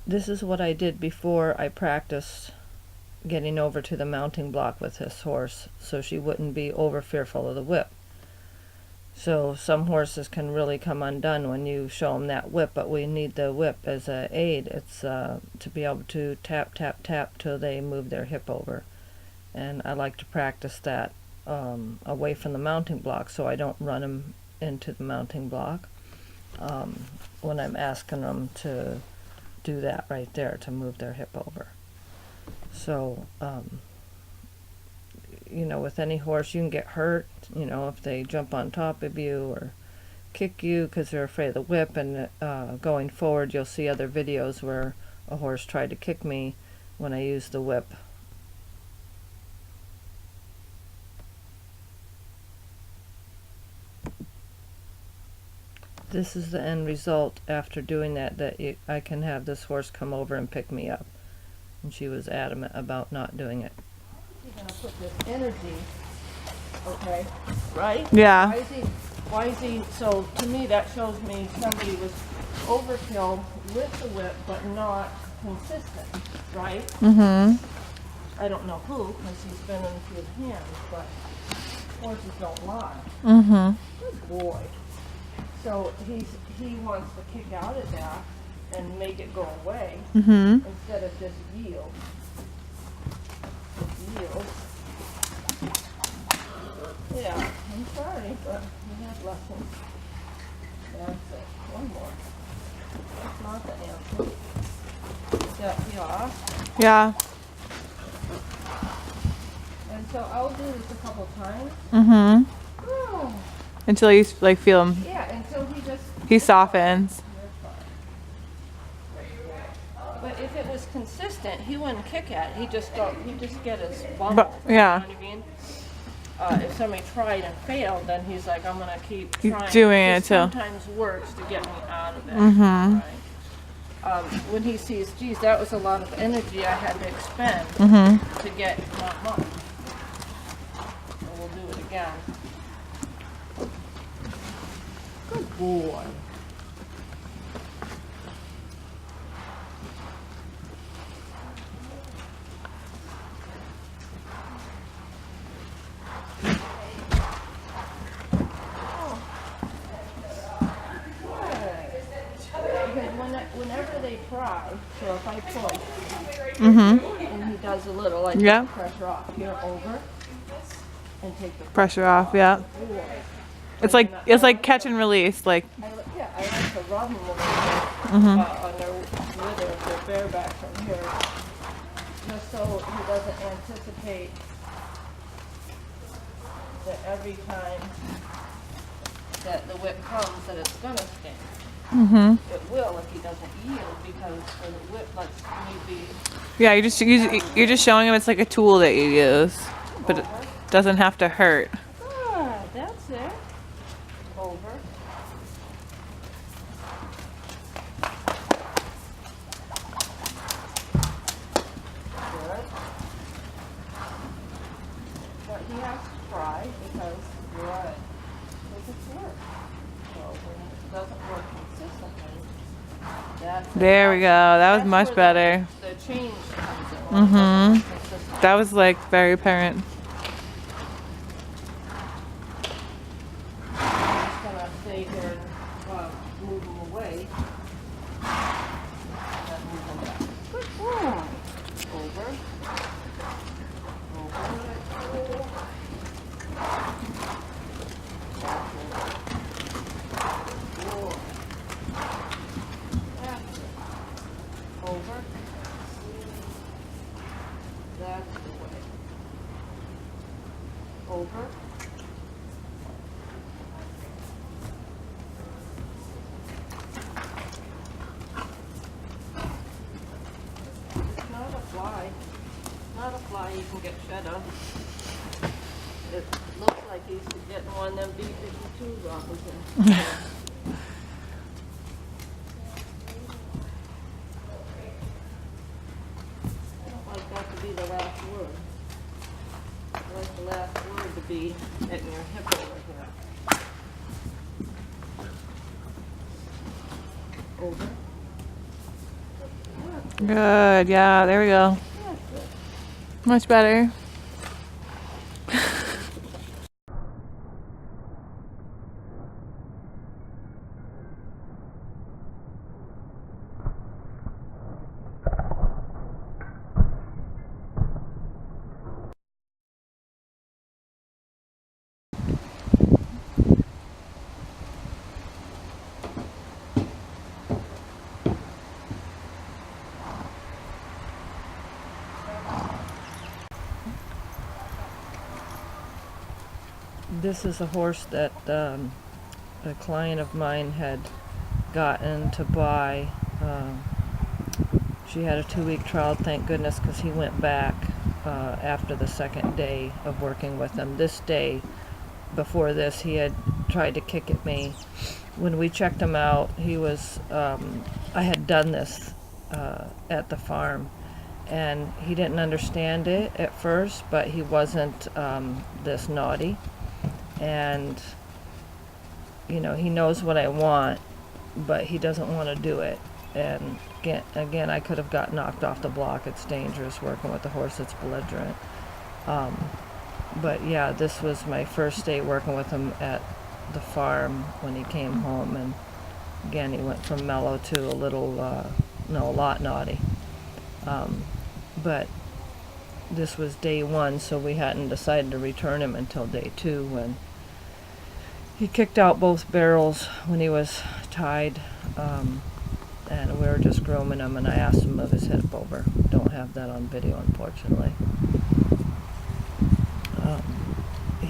This is what I did before I practiced getting over to the mounting block with this horse, so she wouldn't be over fearful of the whip. So some horses can really come undone when you show them that whip, but we need the whip as an aid. It's to be able to tap, tap, tap till they move their hip over. And I like to practice that away from the mounting block, so I don't run them into the mounting block when I'm asking them to do that right there, to move their hip over. So you know, with any horse you can get hurt, you know, if they jump on top of you or kick you because they're afraid of the whip. And going forward you'll see other videos where a horse tried to kick me when I used the whip. This is the end result after doing that, I can have this horse come over and pick me up. And she was adamant about not doing it. He's going to put this energy, okay, right? Yeah. Why is he, so to me that shows me somebody was overkill with the whip but not consistent, right? Mm-hmm. I don't know who, because he's been in his hands, but horses don't lie. Mm-hmm. Good boy. So he wants to kick out at that and make it go away instead of just yield. Yield. Yeah, I'm sorry, but we have lessons. That's it. One more. That's not the answer. Yeah. Yeah. And so I'll do this a couple times. Mm-hmm. Oh. Until you like feel him. Yeah, until He softens. But if it was consistent, he wouldn't kick at it. He'd just get his bum. But yeah. You know what I mean? If somebody tried and failed, then he's like, I'm gonna keep trying. Doing it till sometimes works to get me out of it. Right? When he sees, geez, that was a lot of energy I had to expend to get not much. So we'll do it again. Good boy. Whenever they try, so if I push, and he does a little, I take the pressure off here over, and take the pressure off. Yeah. It's like catch and release. Like. I like to rub them a little bit on their wither if they're bareback from here, just so he doesn't anticipate that every time that the whip comes that it's gonna sting. It will if he doesn't yield, because for the whip lets me be. Yeah, you're just showing him it's like a tool that you use, but it doesn't have to hurt. Ah, that's it. Over. Good. But he has to try because good. Because it's work. So when it doesn't work consistently, there we go. That was much better. The change comes in. That was like very apparent. I'm just gonna stay here and move them away. And then move them back. Good boy. Over. Over. That's the way. Over. It's not a fly. Not a fly you can get shed of. It looks like he's getting one of them B-52 rockers in. Be the last word. I like the last word to be at your hip over here. Over. Good. Yeah, there we go. Much better. This is a horse that a client of mine had gotten to buy. She had a 2-week trial, thank goodness, because he went back after the second day of working with him. This day, before this, he had tried to kick at me. When we checked him out, he was, I had done this at the farm, and he didn't understand it at first, but he wasn't this naughty. And, you know, he knows what I want, but he doesn't want to do it. And again, I could have got knocked off the block. It's dangerous working with a horse that's belligerent. But yeah, this was my first day working with him at the farm when he came home. And again, he went from mellow to a little, a lot naughty. But this was day 1, so we hadn't decided to return him until day 2, when he kicked out both barrels when he was tied, and we were just grooming him, and I asked him of his hip over. Don't have that on video, unfortunately.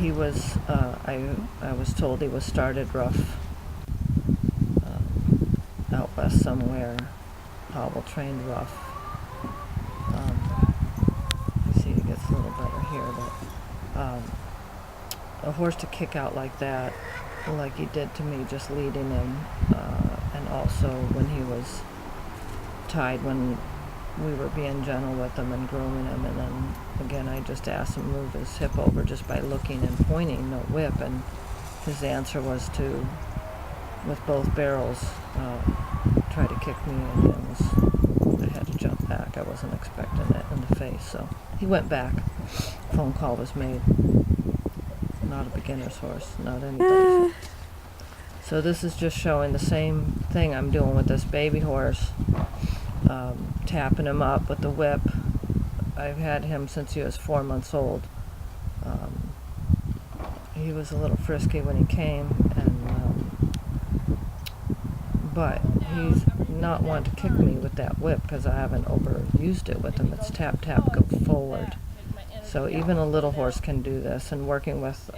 he was, I was told he was started rough, out west somewhere, hobble trained rough. You see, it gets a little better here, but a horse to kick out like that, like he did to me, just leading him, and also when he was tied, when we were being gentle with him and grooming him, and then again I just asked him to move his hip over just by looking and pointing, no whip, and his answer was to, with both barrels, try to kick me, and I had to jump back. I wasn't expecting it in the face, so he went back. Phone call was made. Not a beginner's horse, not anybody's. So this is just showing the same thing I'm doing with this baby horse, tapping him up with the whip. I've had him since he was 4 months old. He was a little frisky when he came, but he's not one to kick me with that whip because I haven't overused it with him. It's tap, tap, go forward. So even a little horse can do this, and working with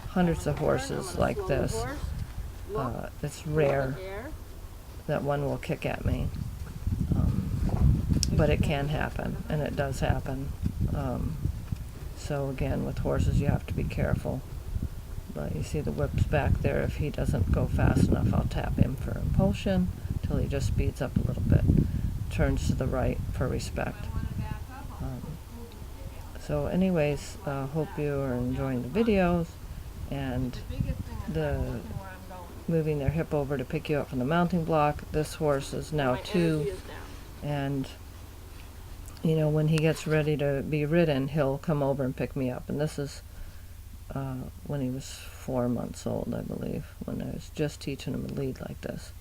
hundreds of horses like this, it's rare that one will kick at me. But it can happen, and it does happen. So again, with horses you have to be careful. But you see the whip's back there. If he doesn't go fast enough, I'll tap him for impulsion till he just speeds up a little bit, turns to the right for respect. So anyways, hope you are enjoying the videos, and the moving their hip over to pick you up from the mounting block. This horse is now 2, and you know, when he gets ready to be ridden, he'll come over and pick me up. And this is when he was 4 months old, I believe, when I was just teaching him to lead like this.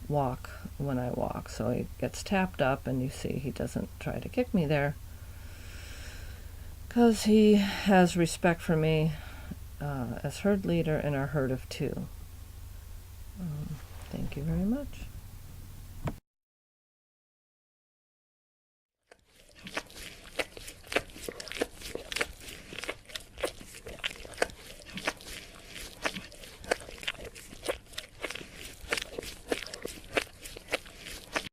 Walk when I walk. So he gets tapped up, and you see he doesn't try to kick me there, because he has respect for me as herd leader in our herd of 2. Thank you very much.